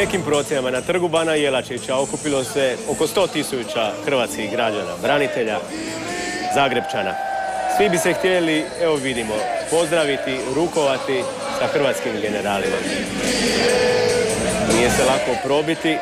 nekim procjenama na trgu Bana Jelačića okupilo se oko 100.000 hrvatskih građana, branitelja, Zagrepčana. Svi bi se htjeli, evo vidimo, pozdraviti, rukovati sa hrvatskim generalima. Nije se lako probiti,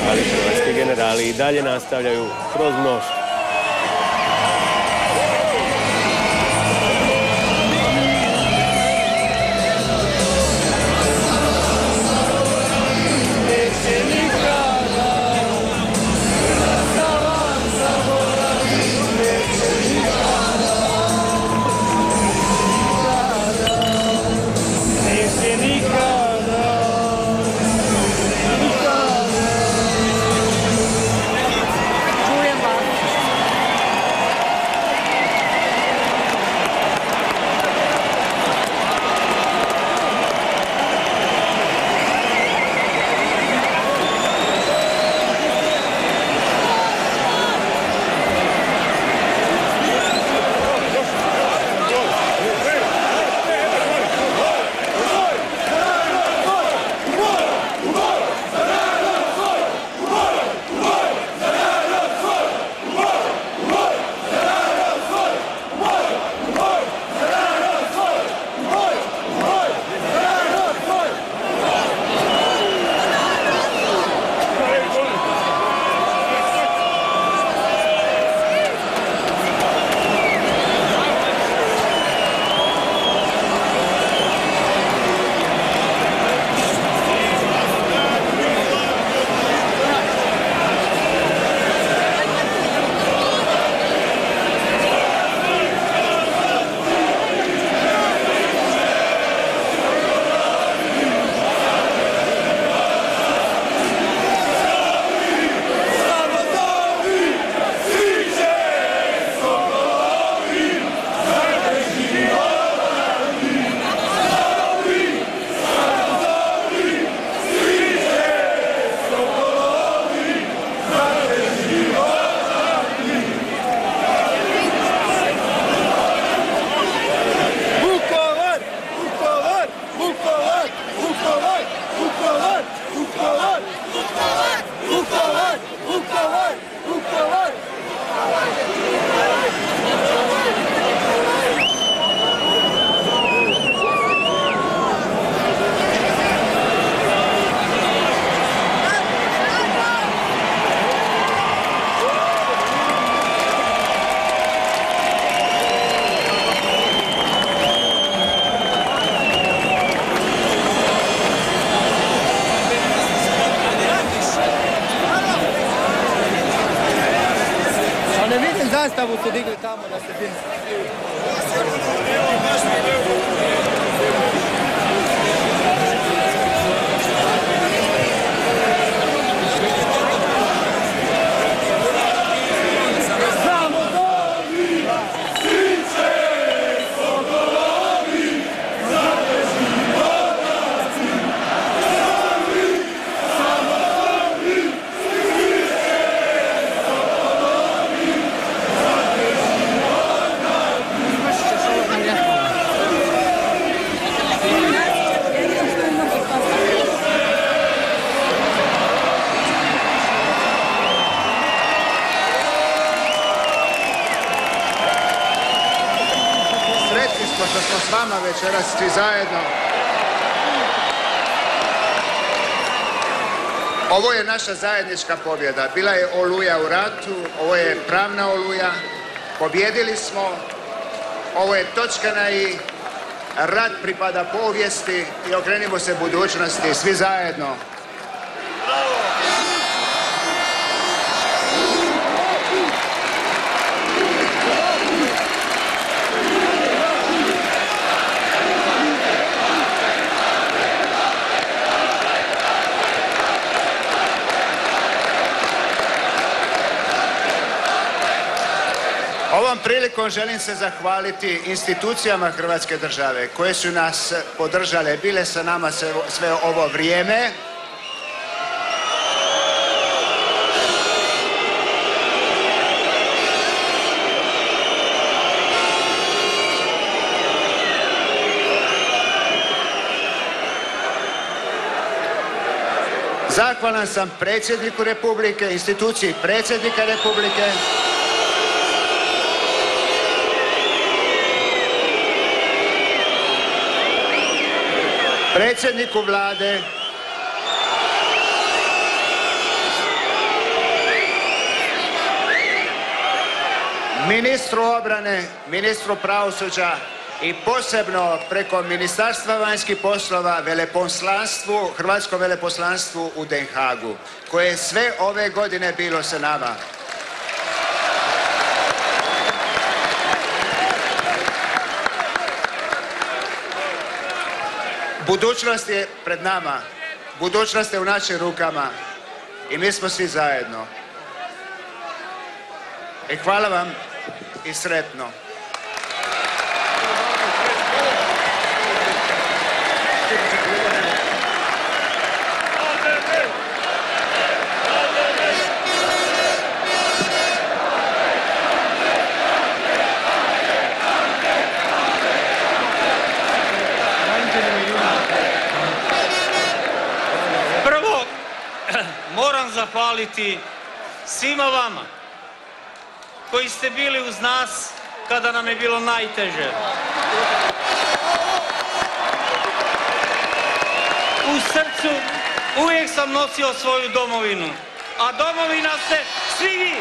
ali hrvatski generali i dalje nastavljaju kroz mnoštvo. Zastavu su digli tamo na sredini. Što smo s vama večeras svi zajedno. Ovo je naša zajednička pobjeda. Bila je Oluja u ratu, ovo je pravna Oluja. Pobjedili smo. Ovo je točka na i. Rat pripada povijesti i okrenimo se budućnosti svi zajedno. Ovom prilikom želim se zahvaliti institucijama Hrvatske države koje su nas podržale, bile sa nama sve ovo vrijeme. Zahvalan sam predsjedniku Republike, instituciji predsjednika Republike, predsjedniku Vlade, ministru obrane, ministru pravosuđa i posebno preko Ministarstva vanjskih poslova veleposlanstvu, Hrvatskom veleposlanstvu u Den Haagu, koje je sve ove godine bilo sa nama. Budućnost je pred nama, budućnost je u našim rukama i mi smo svi zajedno. I hvala vam i sretno. Prvo, moram zahvaliti svima vama koji ste bili uz nas kada nam je bilo najteže. U srcu uvijek sam nosio svoju domovinu, a domovina ste svi vi.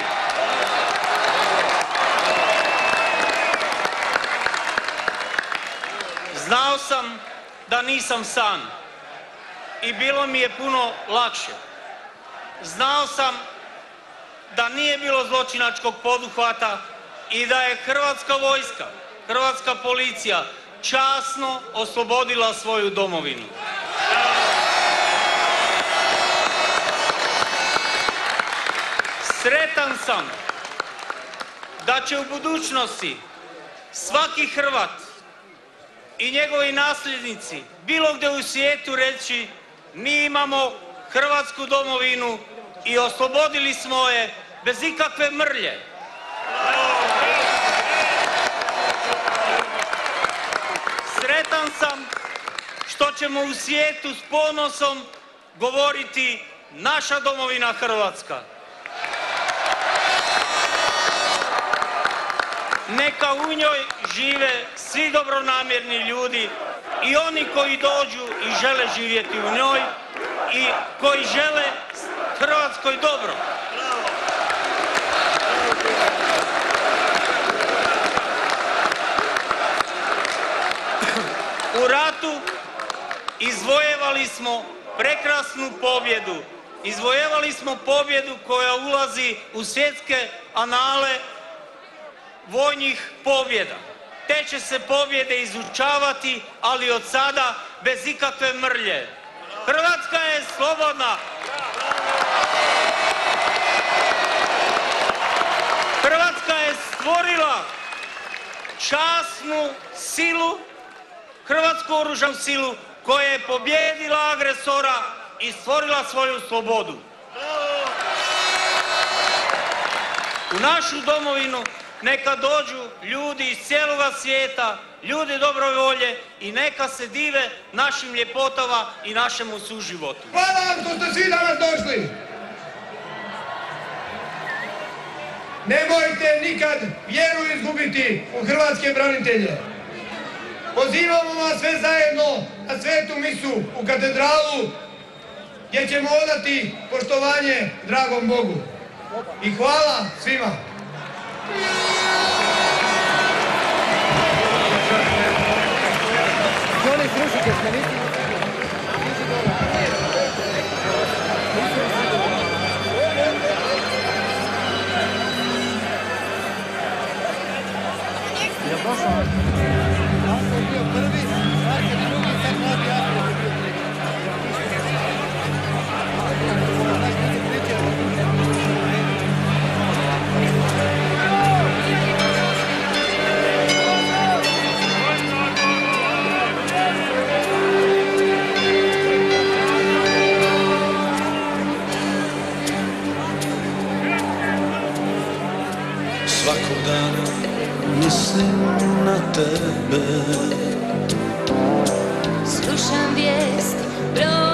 Znao sam da nisam sam i bilo mi je puno lakše. Znao sam da nije bilo zločinačkog poduhvata i da je Hrvatska vojska, Hrvatska policija časno oslobodila svoju domovinu. Sretan sam da će u budućnosti svaki Hrvat i njegovi nasljednici bilo gdje u svijetu reći: mi imamo Hrvatsku domovinu i oslobodili smo je bez ikakve mrlje. Sretan sam što ćemo u svijetu s ponosom govoriti: naša domovina Hrvatska. Neka u njoj žive svi dobronamjerni ljudi i oni koji dođu i žele živjeti u njoj i koji žele Hrvatskoj dobro. U ratu izvojevali smo prekrasnu pobjedu. Izvojevali smo pobjedu koja ulazi u svjetske anale vojnih pobjeda. Te će se pobjede izučavati, ali od sada bez ikakve mrlje. Hrvatska je slobodna. Hrvatska je stvorila časnu silu, Hrvatsku oružanu silu koja je pobijedila agresora i stvorila svoju slobodu. U našu domovinu neka dođu ljudi iz cijeloga svijeta, ljudi dobre volje i neka se dive našim ljepotama i našemu suživotu. Hvala vam što ste svi danas došli. Nemojte nikad vjeru izgubiti u hrvatske branitelje. Pozivamo vas sve zajedno na svetu misu u katedralu gdje ćemo odati poštovanje dragom Bogu. I hvala svima. Svakog dana mislim na tebe. Slušam vijest, broj